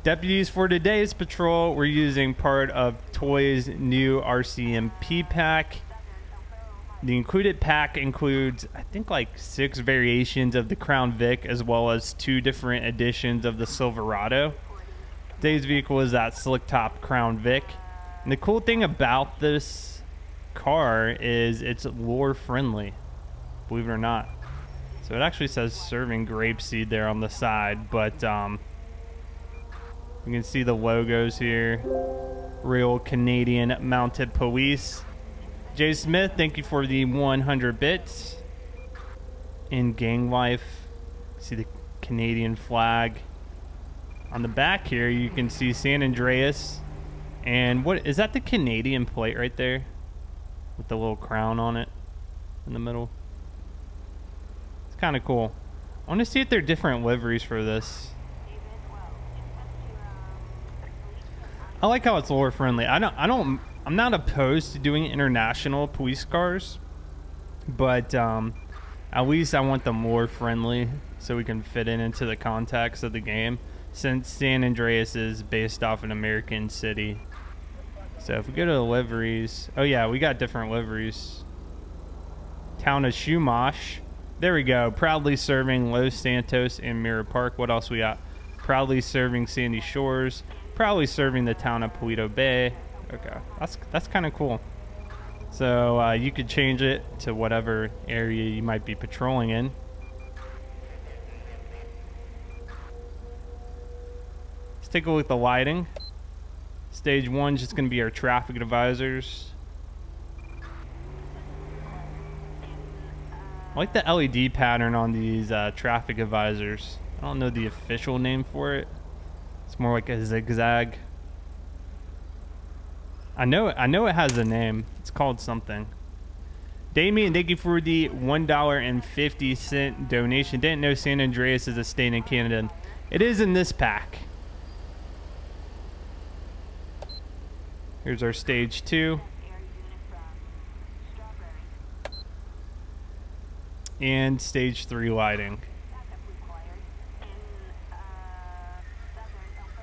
Deputies, for today's patrol, we're using part of Toy's new RCMP pack. The included pack includes, I think, like 6 variations of the Crown Vic, as well as 2 different editions of the Silverado. Today's vehicle is that Slicktop Crown Vic. And the cool thing about this car is it's lure friendly, believe it or not. So it actually says serving grapeseed there on the side, but you can see the logos here. Real Canadian Mounted Police. Jay Smith, thank you for the 100 bits. In gang life, see the Canadian flag. On the back here, you can see San Andreas. And what is that, the Canadian plate right there? With the little crown on it in the middle. It's kind of cool. I want to see if there are different liveries for this. I like how it's lure friendly. I'm not opposed to doing international police cars, but at least I want them lure friendly so we can fit it into the context of the game, since San Andreas is based off an American city. So if we go to the liveries, oh yeah, we got different liveries. Town of Chumash. There we go. Proudly serving Los Santos and Mirror Park. What else we got? Proudly serving Sandy Shores. Proudly serving the town of Paleto Bay. Okay, that's kind of cool. So you could change it to whatever area you might be patrolling in. Let's take a look at the lighting. Stage 1 is just going to be our traffic advisors. I like the LED pattern on these traffic advisors. I don't know the official name for it. It's more like a zigzag. I know it has a name. It's called something. Damien, thank you for the $1.50 donation. Didn't know San Andreas is a state in Canada. It is in this pack. Here's our stage 2. And stage 3 lighting.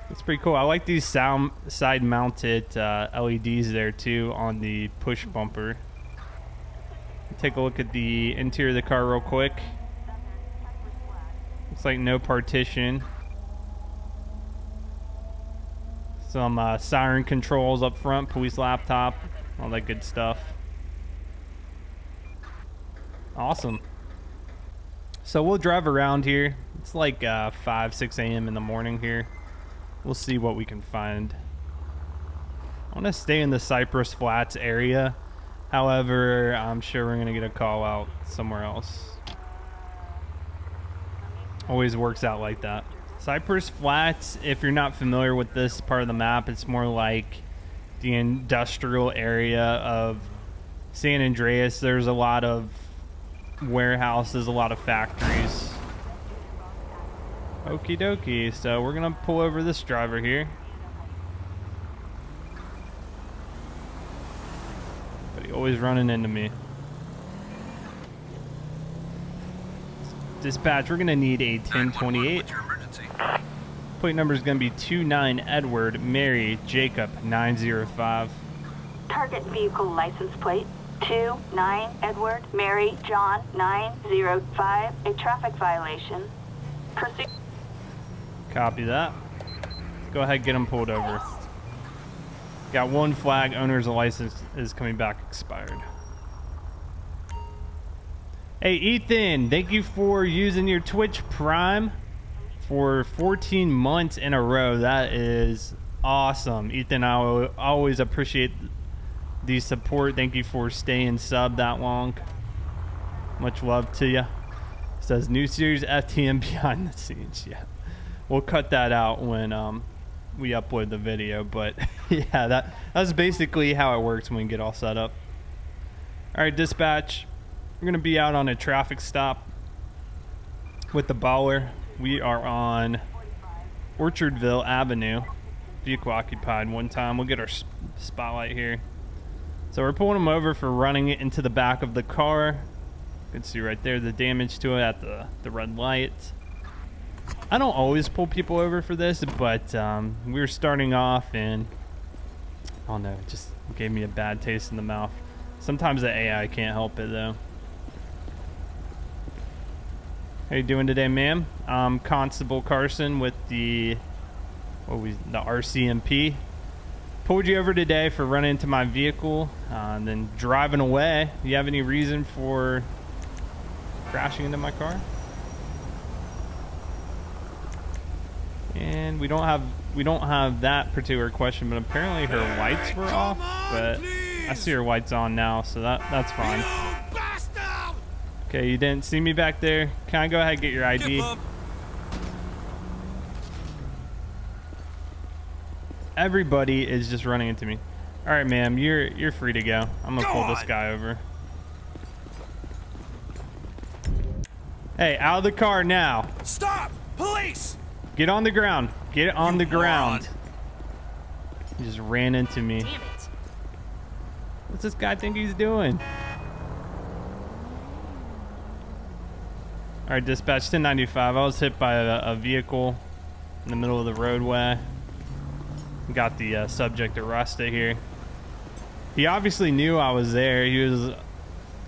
It's pretty cool. I like these side mounted LEDs there too on the push bumper. Take a look at the interior of the car real quick. Looks like no partition. Some siren controls up front, police laptop, all that good stuff. Awesome. So we'll drive around here. It's like 5, 6 a.m. in the morning here. We'll see what we can find. I want to stay in the Cypress Flats area. However, I'm sure we're going to get a call out somewhere else. Always works out like that. Cypress Flats, if you're not familiar with this part of the map, it's more like the industrial area of San Andreas. There's a lot of warehouses, a lot of factories. Okie dokie, so we're gonna pull over this driver here. But he always running into me. Dispatch, we're gonna need a 1028. Plate number is gonna be 29 Edward Mary Jacob 905. Target vehicle license plate 29 Edward Mary John 905. A traffic violation. Proceed. Copy that. Go ahead, get him pulled over. Got one flag, owner's license is coming back expired. Hey Ethan, thank you for using your Twitch Prime for 14 months in a row. That is awesome. Ethan, I always appreciate the support. Thank you for staying sub that long. Much love to you. Says new series FTM behind the scenes. Yeah. We'll cut that out when we upload the video, but yeah, that's basically how it works when we get all set up. All right, dispatch, we're gonna be out on a traffic stop with the Baller. We are on Orchardville Avenue. Vehicle occupied one time. We'll get our spotlight here. So we're pulling him over for running it into the back of the car. You can see right there the damage to it at the red light. I don't always pull people over for this, but we were starting off and I don't know, it just gave me a bad taste in the mouth. Sometimes the AI can't help it though. How you doing today, ma'am? Constable Carson with the RCMP. Pulled you over today for running into my vehicle and then driving away. Do you have any reason for crashing into my car? And we don't have that particular question, but apparently her lights were off. But I see her lights on now, so that's fine. Okay, you didn't see me back there. Can I go ahead and get your ID? Everybody is just running into me. All right, ma'am, you're free to go. I'm gonna pull this guy over. Hey, out of the car now. Stop! Police! Get on the ground. Get on the ground. He just ran into me. Damn it. What's this guy think he's doing? All right, dispatch 1095. I was hit by a vehicle in the middle of the roadway. Got the subject arrested here. He obviously knew I was there. He was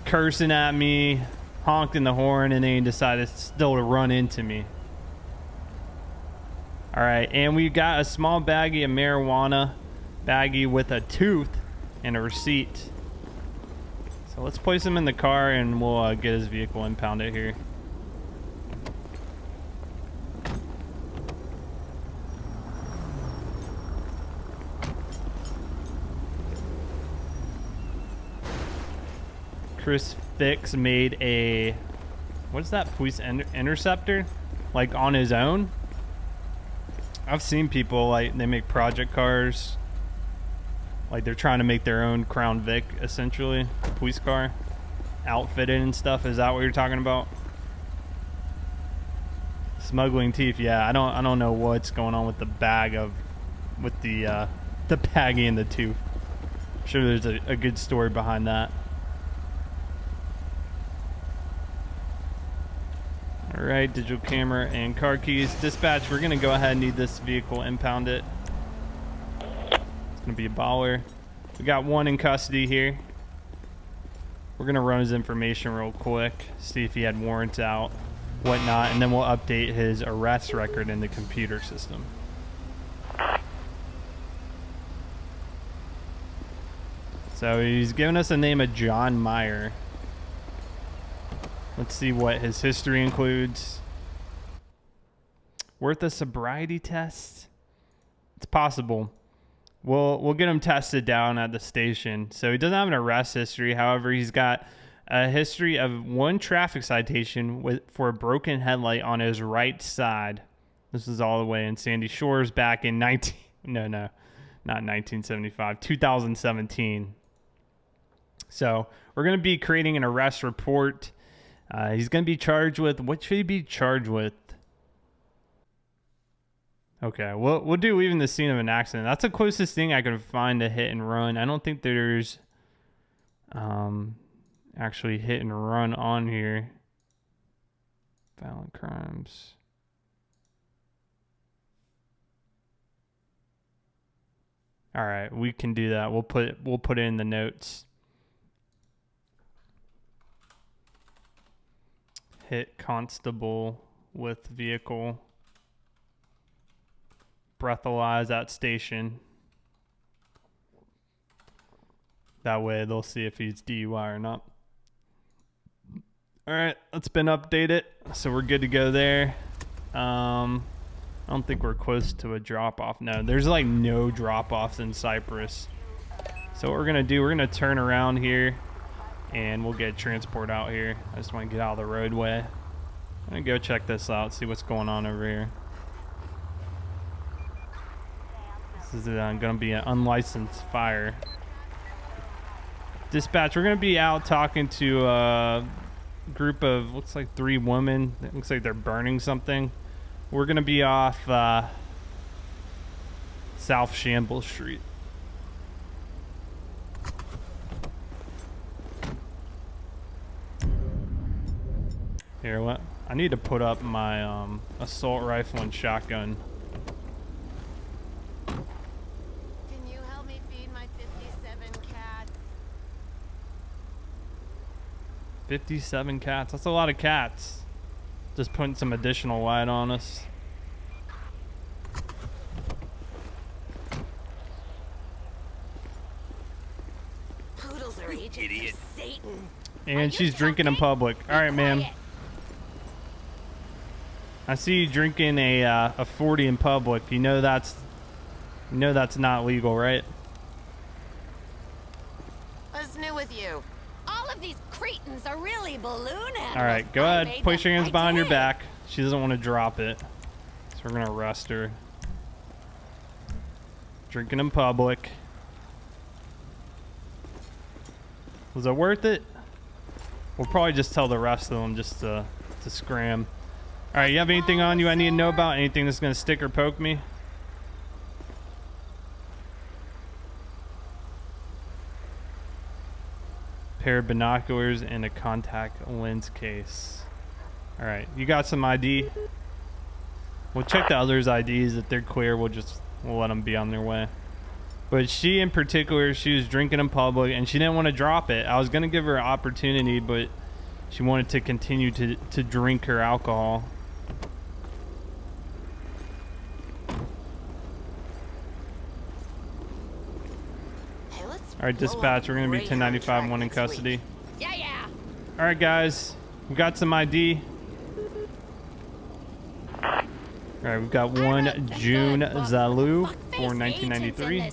cursing at me, honking the horn, and then he decided still to run into me. All right, and we got a small baggie of marijuana, baggie with a tooth and a receipt. So let's place him in the car and we'll get his vehicle impounded here. Chris Fix made a, what is that, police interceptor? Like on his own? I've seen people, like, they make project cars. Like they're trying to make their own Crown Vic, essentially. Police car. Outfitted and stuff. Is that what you're talking about? Smuggling teeth, yeah. I don't know what's going on with the bag of, with the baggie and the tooth. I'm sure there's a good story behind that. All right, digital camera and car keys. Dispatch, we're gonna go ahead and need this vehicle impounded. It's gonna be a baller. We got one in custody here. We're gonna run his information real quick, see if he had warrants out, whatnot, and then we'll update his arrest record in the computer system. So he's giving us the name of John Meyer. Let's see what his history includes. Worth a sobriety test? It's possible. We'll get him tested down at the station. So he doesn't have an arrest history. However, he's got a history of one traffic citation for a broken headlight on his right side. This is all the way in Sandy Shores back in 2017. So we're going to be creating an arrest report. He's going to be charged with, what should he be charged with? Okay, we'll do leaving the scene of an accident. That's the closest thing I could find to hit and run. I don't think there's actually hit and run on here. Violent crimes. All right, we can do that. We'll put it in the notes. Hit constable with vehicle. Breathalyze at station. That way they'll see if he's DUI or not. All right, that's been updated, so we're good to go there. I don't think we're close to a drop-off. No, there's like no drop-offs in Cypress. So what we're gonna do, we're gonna turn around here and we'll get transport out here. I just want to get out of the roadway. I'm gonna go check this out, see what's going on over here. This is gonna be an unlicensed fire. Dispatch, we're gonna be out talking to a group of, looks like 3 women. It looks like they're burning something. We're gonna be off South Shambles Street. Here, what? I need to put up my assault rifle and shotgun. Can you help me feed my 57 cats? 57 cats. That's a lot of cats. Just putting some additional light on us. Poodles are agents idiot. of Satan. And she's drinking in public. All right, ma'am. I see you drinking a 40 in public. You know that's not legal, right? What's new with you? All of these cretins are really balloon animals. All right, go ahead. Place your hands behind your back. She doesn't want to drop it, so we're gonna arrest her. Drinking in public. Was it worth it? We'll probably just tell the rest of them just to scram. All right, you have anything on you I need to know about? Anything that's gonna stick or poke me? Pair of binoculars and a contact lens case. All right, you got some ID? We'll check the others' IDs. If they're clear, we'll let them be on their way. But she in particular, she was drinking in public and she didn't want to drop it. I was gonna give her an opportunity, but she wanted to continue to drink her alcohol. Hey, let's All right, dispatch, we're gonna be 1095 one in custody. Yeah. All right, guys, we got some ID. All right, we've got one June Zalu for 1993.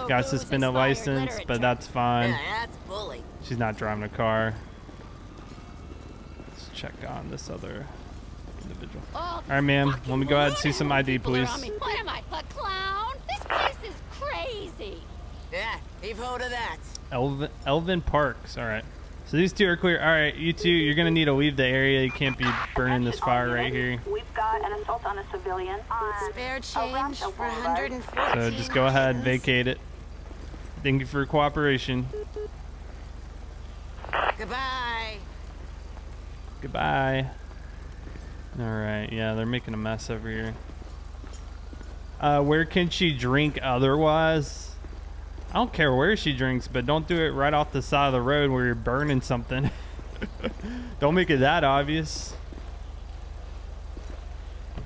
Got suspended license, but that's fine. Yeah, that's bully. She's not driving a car. Let's check on this other individual. All right, ma'am, let me go ahead and see some ID, please. What am I, a clown? This place is crazy. Yeah, you've heard of that. Elvin Parks. All right. So these two are clear. All right, you two, you're gonna need to leave the area. You can't be burning this fire right here. We've got an assault on a civilian on Spare change for 114. So just go ahead and vacate it. Thank you for your cooperation. Goodbye. Goodbye. All right, yeah, they're making a mess over here. Where can she drink otherwise? I don't care where she drinks, but don't do it right off the side of the road where you're burning something. Don't make it that obvious.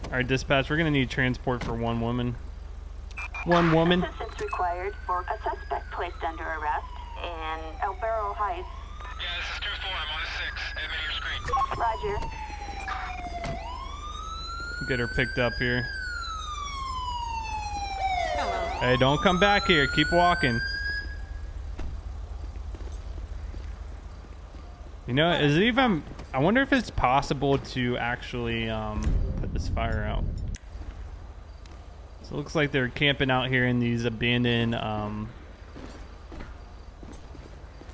All right, dispatch, we're gonna need transport for one woman. One woman. Assistance required for a suspect placed under arrest in El Barrel Heights. Yeah, this is 2-4. I'm on a 6. Admit your screen. Roger. Get her picked up here. Hello. Hey, don't come back here. Keep walking. You know, is it even... I wonder if it's possible to actually put this fire out. So it looks like they're camping out here in these abandoned... Oh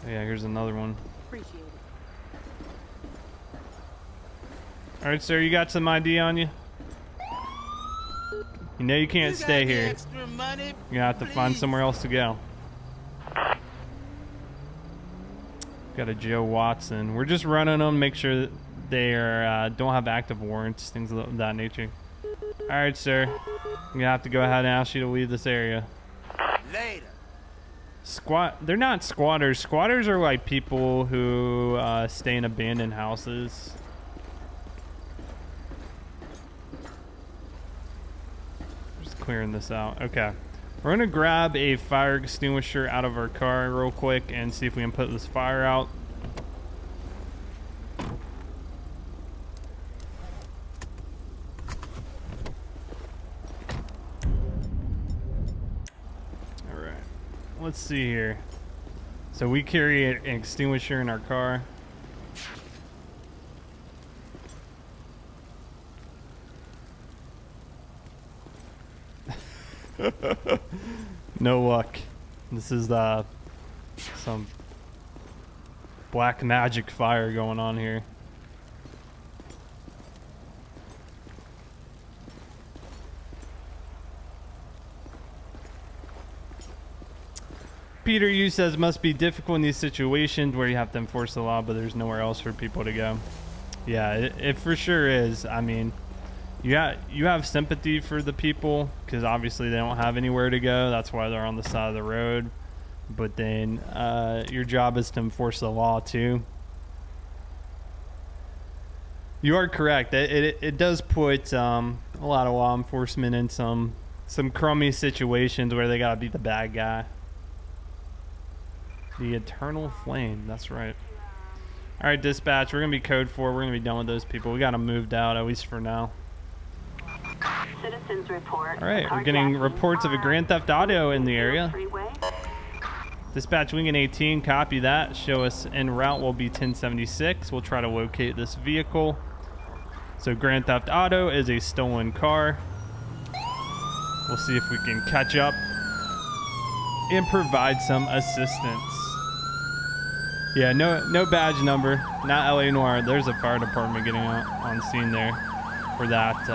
yeah, here's another one. Appreciate it. All right, sir, you got some ID on you? You know you can't stay here. Extra money, You're gonna have to find somewhere else to go. Got a Joe Watson. We're just running them, make sure that they are, don't have active warrants, things of that nature. All right, sir. I'm gonna have to go ahead and ask you to leave this area. later. They're not squatters. Squatters are like people who stay in abandoned houses. Just clearing this out. Okay. We're gonna grab a fire extinguisher out of our car real quick and see if we can put this fire out. All right. Let's see here. So we carry an extinguisher in our car. No luck. This is some black magic fire going on here. Peter Yu says must be difficult in these situations where you have to enforce the law, but there's nowhere else for people to go. Yeah, it for sure is. I mean, you have sympathy for the people because obviously they don't have anywhere to go. That's why they're on the side of the road. But then your job is to enforce the law too. You are correct. It does put a lot of law enforcement in some crummy situations where they gotta be the bad guy. The eternal flame. That's right. All right, dispatch. We're gonna be code 4. We're gonna be done with those people. We got them moved out at least for now. Citizens report. All right, we're getting reports of a grand theft auto in the area. Dispatch Lincoln 18. Copy that. Show us en route. Will be 1076. We'll try to locate this vehicle. So grand theft auto is a stolen car. We'll see if we can catch up and provide some assistance. Yeah, no badge number, not LA Noire. There's a fire department getting out on scene there for that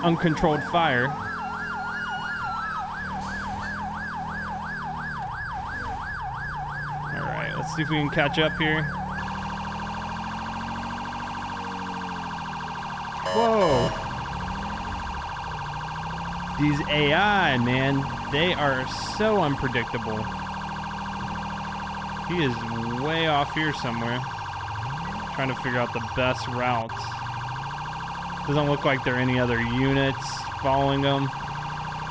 uncontrolled fire. All right, let's see if we can catch up here. Whoa. These AI, man, they are so unpredictable. He is way off here somewhere. Trying to figure out the best route. Doesn't look like there are any other units following him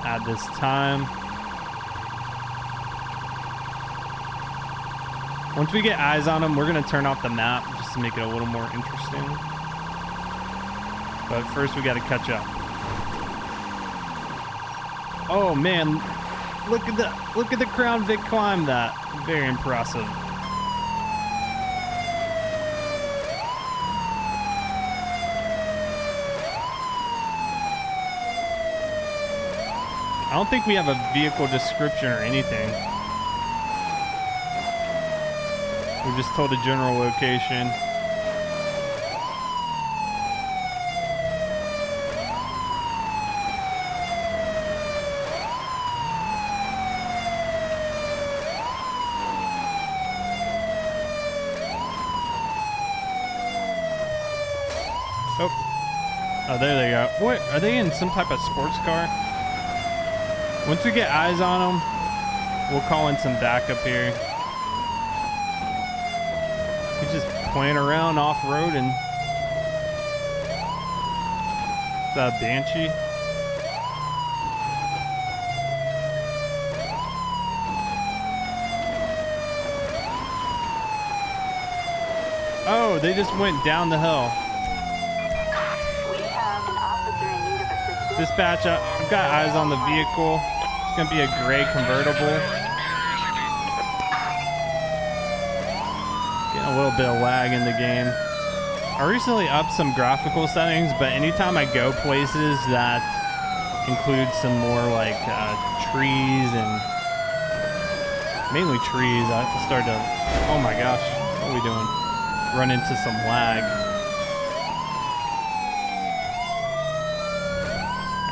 at this time. Once we get eyes on him, we're going to turn off the map just to make it a little more interesting. But first we got to catch up. Oh man, look at the Crown Vic climb that. Very impressive. I don't think we have a vehicle description or anything. We're just told a general location. Oh, there they go. What? Are they in some type of sports car? Once we get eyes on them, we'll call in some backup here. He's just playing around off-road and... Is that a Banshee? Oh, they just went down the hill. Dispatch, I've got eyes on the vehicle. It's going to be a gray convertible. Getting a little bit of lag in the game. I recently upped some graphical settings, but anytime I go places that include some more like trees and mainly trees, I start to, oh my gosh, what are we doing? Run into some lag.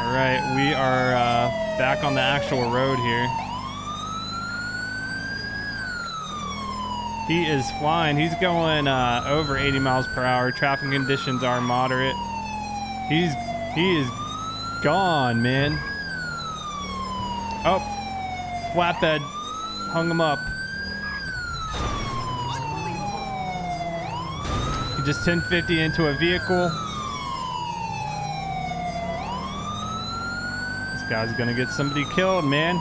All right, we are back on the actual road here. He is flying. He's going over 80 miles per hour. Traffic conditions are moderate. He is gone, man. Oh, flatbed hung him up. He just 1050 into a vehicle. Guy's gonna get somebody killed, man.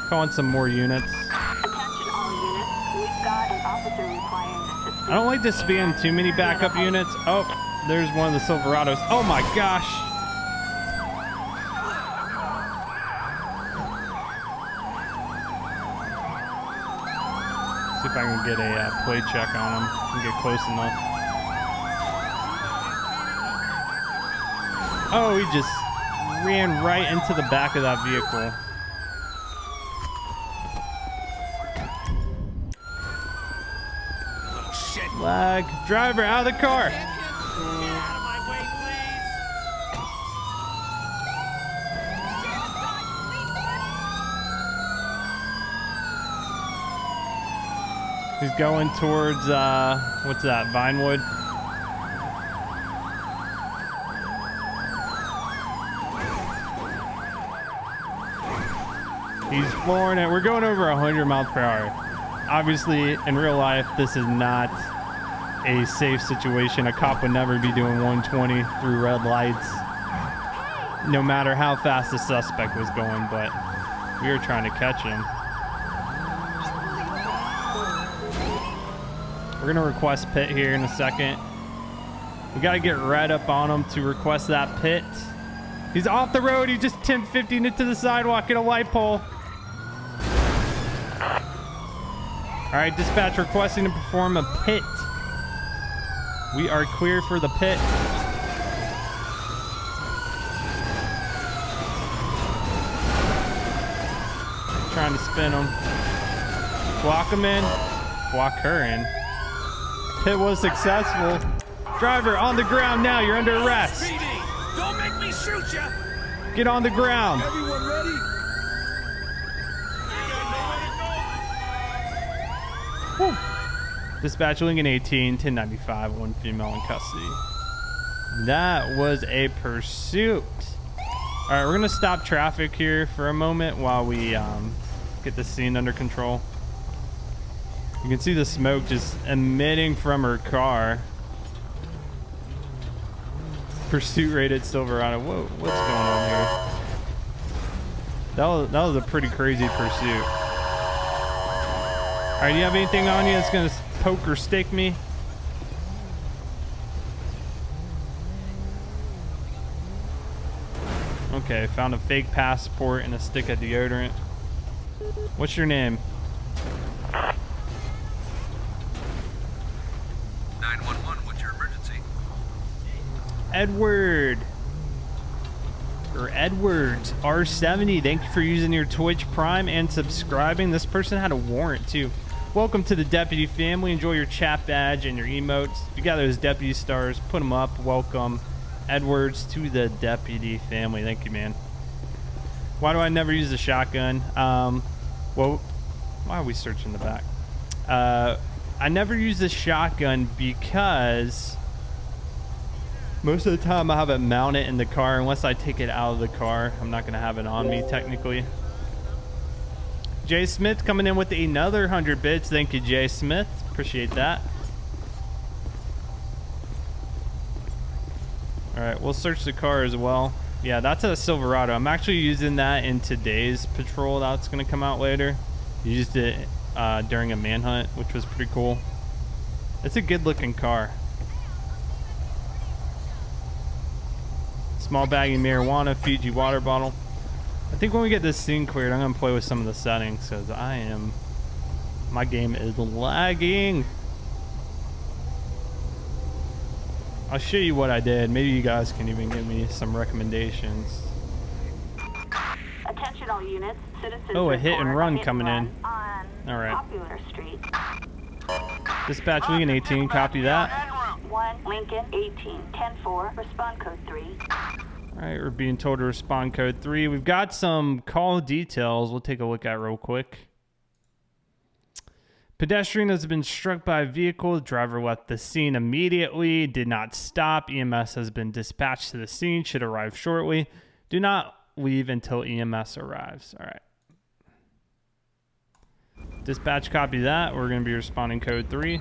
Calling some more units. Attention all units. We've got an officer requiring assistance. I don't like to spam too many backup units. Oh, there's one of the Silverados. Oh my gosh. See if I can get a play check on him and get close enough. Oh, he just ran right into the back of that vehicle. Shit. Lag. Driver, out of the car. Get out of my way, please. He's going towards, what's that, Vinewood? He's flooring it. We're going over 100 miles per hour. Obviously, in real life, this is not a safe situation. A cop would never be doing 120 through red lights, no matter how fast the suspect was going, but we were trying to catch him. We're going to request pit here in a second. We got to get right up on him to request that pit. He's off the road. He just 10-15 into the sidewalk in a light pole. All right, dispatch requesting to perform a pit. We are clear for the pit. Trying to spin him. Block him in. Block her in. Pit was successful. Driver on the ground now. You're under arrest. LSPD, don't make me shoot ya. Get on the ground. Everyone ready? Whew. Dispatch Lincoln 18, 1095, one female in custody. That was a pursuit. All right, we're gonna stop traffic here for a moment while we get the scene under control. You can see the smoke just emitting from her car. Pursuit rated Silverado. Whoa, what's going on here? That was a pretty crazy pursuit. All right, do you have anything on you that's gonna poke or stick me? Okay, found a fake passport and a stick of deodorant. What's your name? 911, what's your emergency? Edward. Or Edwards R70. Thank you for using your Twitch Prime and subscribing. This person had a warrant too. Welcome to the deputy family. Enjoy your chat badge and your emotes. If you got those deputy stars, put them up. Welcome Edwards to the deputy family. Thank you, man. Why do I never use the shotgun? Well, why are we searching the back? I never use the shotgun because most of the time I have it mounted in the car. Unless I take it out of the car, I'm not gonna have it on me technically. Jay Smith coming in with another 100 bits. Thank you, Jay Smith. Appreciate that. All right, we'll search the car as well. Yeah, that's a Silverado. I'm actually using that in today's patrol that's gonna come out later. Used it during a manhunt, which was pretty cool. It's a good looking car. Small baggie marijuana, Fiji water bottle. I think when we get this scene cleared, I'm gonna play with some of the settings because my game is lagging. I'll show you what I did. Maybe you guys can even give me some recommendations. Attention all units. Citizens Oh, a hit and report run hit coming and in. run on All right. Popular Street. Dispatch Lincoln 18, copy that. 1 Lincoln 18 10-4. Respond code 3. All right, we're being told to respond code 3. We've got some call details we'll take a look at real quick. Pedestrian has been struck by a vehicle. The driver left the scene immediately, did not stop. EMS has been dispatched to the scene, should arrive shortly. Do not leave until EMS arrives. All right. Dispatch, copy that. We're going to be responding code 3.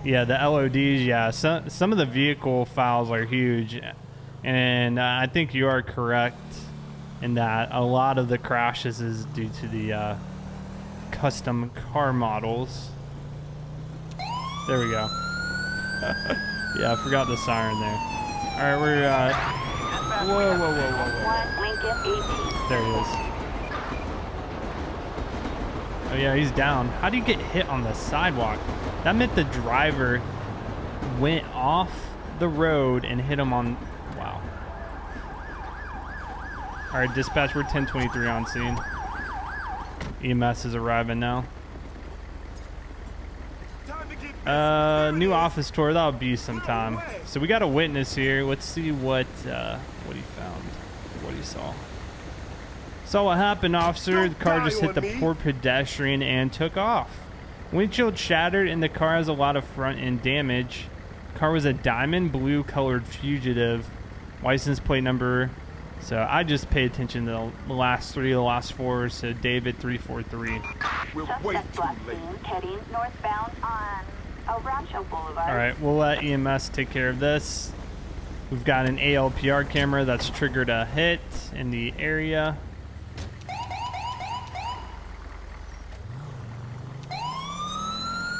Yeah, the LODs, yeah. Some of the vehicle files are huge. And I think you are correct in that a lot of the crashes is due to the custom car models. There we go. Yeah, I forgot the siren there. All right, we're whoa. 1 Lincoln 18. There he is. Oh yeah, he's down. How do you get hit on the sidewalk? That meant the driver went off the road and hit him on. Wow. All right, dispatch, we're 1023 on scene. EMS is arriving now. New office tour, that'll be some time. So we got a witness here. Let's see what he found. you saw. Saw what happened, officer. The car just hit the poor pedestrian and took off. Windshield shattered and the car has a lot of front end damage. Car was a diamond blue colored Fugitive. License plate number. So I just pay attention to the last three, the last four. So David 343. Suspect black scene heading northbound on El Rancho Boulevard. All right, we'll let EMS take care of this. We've got an ALPR camera that's triggered a hit in the area.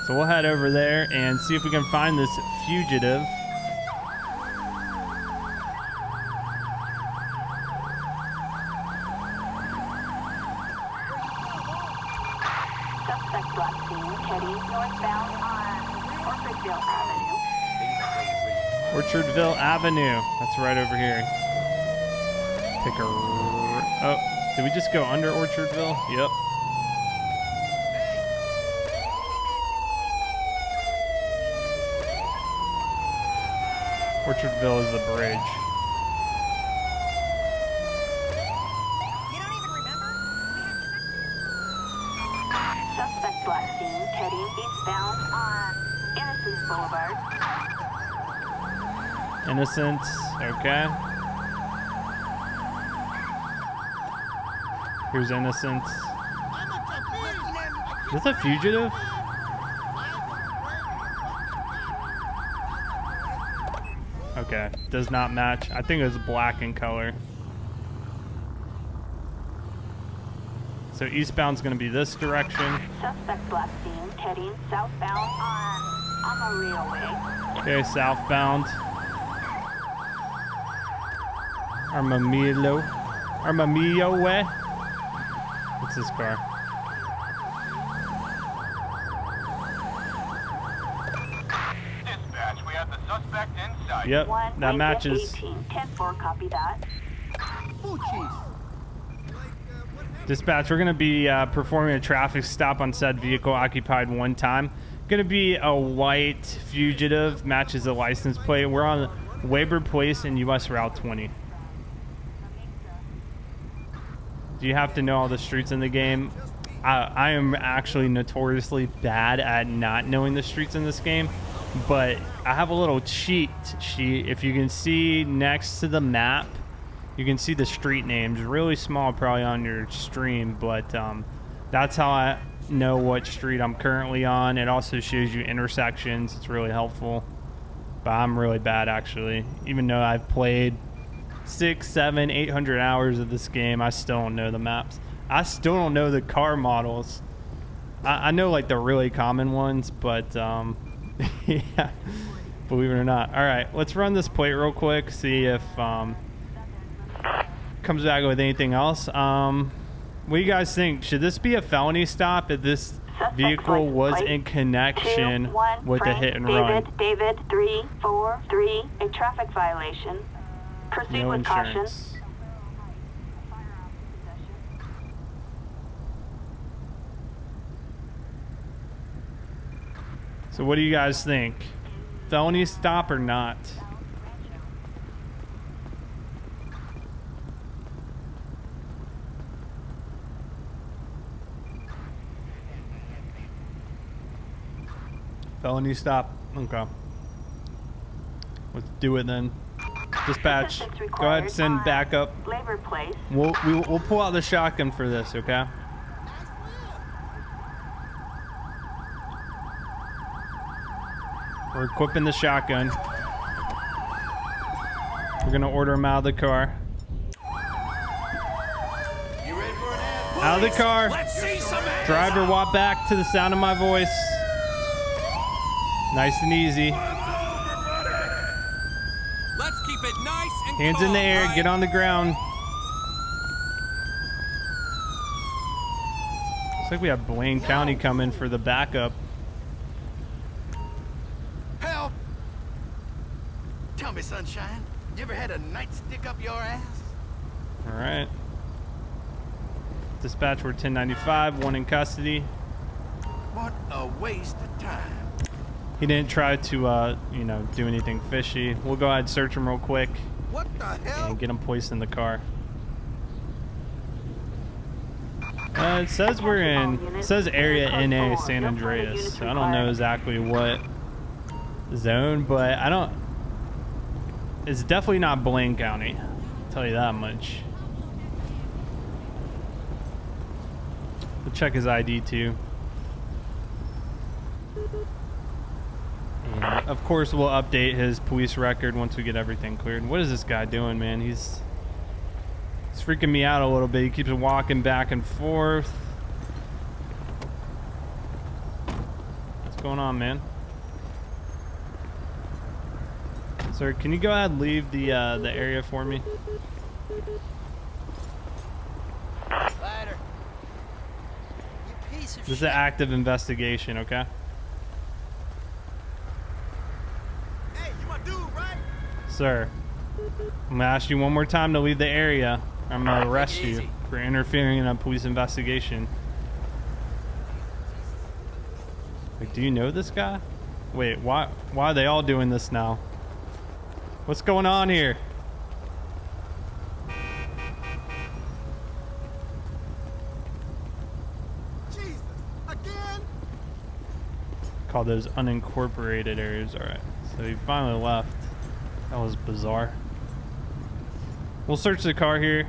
So we'll head over there and see if we can find this fugitive. Suspect black scene heading northbound on Orchardville Avenue. Orchardville Avenue. That's right over here. Take a... Oh, did we just go under Orchardville? Yep. Orchardville is the bridge. You don't even remember? Suspect black scene heading eastbound on Innocence Boulevard. Innocence, okay. Here's Innocence. Is this a fugitive? Okay, does not match. I think it was black in color. So eastbound's gonna be this direction. Suspect black scene heading southbound on Amarillo Way. Okay, southbound. Armamillo way. What's this car? Dispatch, we have the suspect inside. Yep, One, that Lincoln, matches. 18-10-4, copy that. Dispatch, we're going to be performing a traffic stop on said vehicle occupied one time. Going to be a white fugitive, matches the license plate. We're on Weber Place in US Route 20. Do you have to know all the streets in the game? I am actually notoriously bad at not knowing the streets in this game, but I have a little cheat sheet. If you can see next to the map, you can see the street names, really small probably on your stream, but that's how I know what street I'm currently on. It also shows you intersections. It's really helpful, but I'm really bad actually. Even though I've played 600, 700, 800 hours of this game, I still don't know the maps. I still don't know the car models. I know like the really common ones, but yeah, believe it or not. All right, let's run this plate real quick, see if comes back with anything else. What do you guys think? Should this be a felony stop if this vehicle was in connection with a hit and run? David 343, a traffic violation. Proceed No with caution. insurance. So what do you guys think? Felony stop or not? Felony stop. Okay. Let's do it then. Dispatch, go ahead and send backup. Labor Place. We'll pull out the shotgun for this, okay? We're equipping the shotgun. We're gonna order him out of the car. You ready for an ad? Out of the car. Let's see some ass. Driver, walk back to the sound of my voice. Nice and easy. Let's keep it nice and Hands in the air, right? get on the ground. Looks like we have Blaine County coming for the backup. Help! Tell me, sunshine, you ever had a nightstick up your ass? All right. Dispatch, we're 1095, one in custody. What a waste of time. He didn't try to, you know, do anything fishy. We'll go ahead and search him real quick What the hell? and get him placed in the car. It says we're in. It says area NA San Andreas. So I don't know exactly what zone, but I don't. It's definitely not Blaine County. I'll tell you that much. We'll check his ID too. And of course, we'll update his police record once we get everything cleared. What is this guy doing, man? He's freaking me out a little bit. He keeps walking back and forth. What's going on, man? Sir, can you go ahead and leave the area for me? Later. You piece of This is an active investigation, okay? Hey, you my dude, right? Sir, I'm gonna ask you one more time to leave the area. I'm gonna arrest you for interfering in a police investigation. Like, do you know this guy? Wait, why are they all doing this now? What's going on here? Jesus, again? Call those unincorporated areas. All right, so he finally left. That was bizarre. We'll search the car here.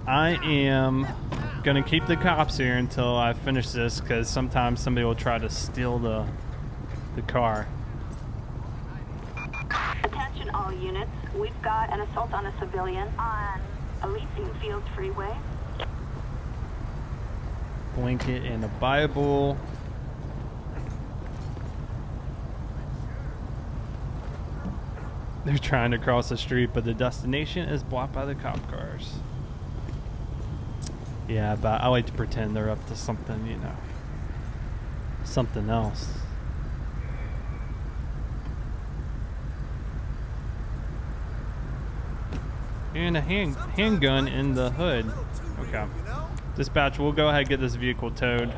I am gonna keep the cops here until I finish this, because sometimes somebody will try to steal the car. Attention all units. We've got an assault on a civilian on Elysian Fields Freeway. Blanket and a Bible. They're trying to cross the street, but the destination is blocked by the cop cars. Yeah, but I like to pretend they're up to something, you know. Something else. And a handgun in the hood. Okay. Dispatch, we'll go ahead and get this vehicle towed.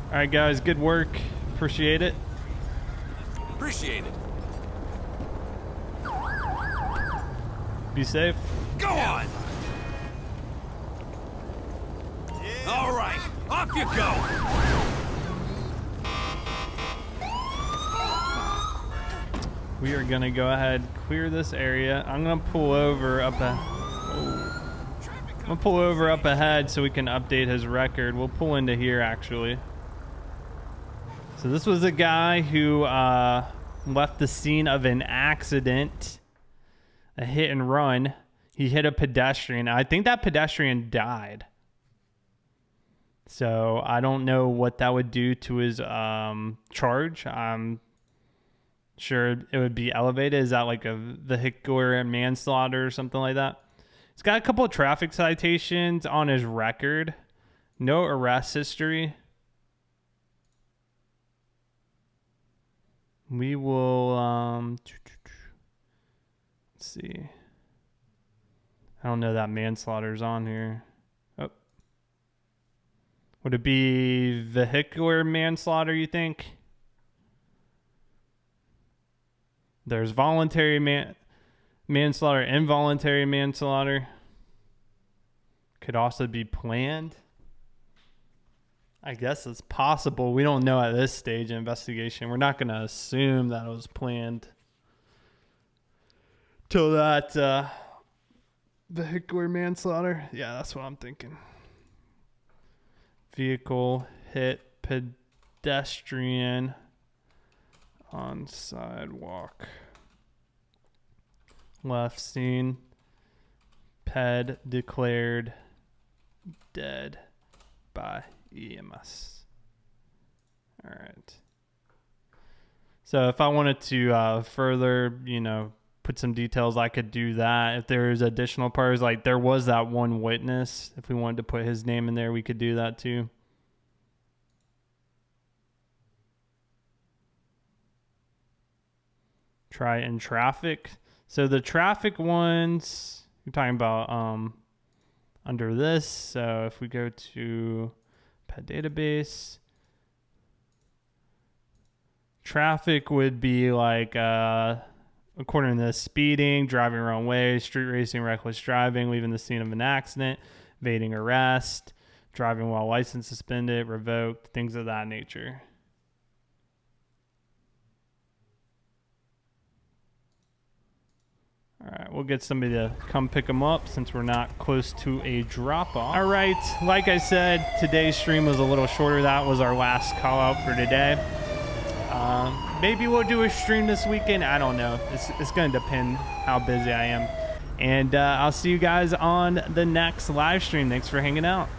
Alright guys, good work. Appreciate it. Appreciate it. Be safe. Go on! All right, off you go! We are gonna go ahead and clear this area. I'm gonna pull over up ahead so we can update his record. We'll pull into here actually. So this was a guy who left the scene of an accident, a hit and run. He hit a pedestrian. I think that pedestrian died. So I don't know what that would do to his charge. I'm sure it would be elevated. Is that like a vehicular manslaughter or something like that? He's got a couple of traffic citations on his record. No arrest history. We will, let's see. I don't know that manslaughter's on here. Oh. Would it be vehicular manslaughter, you think? There's voluntary manslaughter, involuntary manslaughter. Could also be planned. I guess it's possible. We don't know at this stage of investigation. We're not going to assume that it was planned till that vehicular manslaughter. Yeah, that's what I'm thinking. Vehicle hit pedestrian on sidewalk. Left scene. Ped declared dead by EMS. All right. So if I wanted to further, you know, put some details, I could do that. If there's additional parts, like there was that one witness, if we wanted to put his name in there, we could do that too. Try in traffic. So the traffic ones, you're talking about under this. So if we go to pet database, Traffic would be like, according to this, speeding, driving wrong way, street racing, reckless driving, leaving the scene of an accident, evading arrest, driving while license suspended, revoked, things of that nature. All right, we'll get somebody to come pick them up since we're not close to a drop-off. All right, like I said, today's stream was a little shorter. That was our last call-out for today. Maybe we'll do a stream this weekend. I don't know. It's going to depend how busy I am. And I'll see you guys on the next live stream. Thanks for hanging out.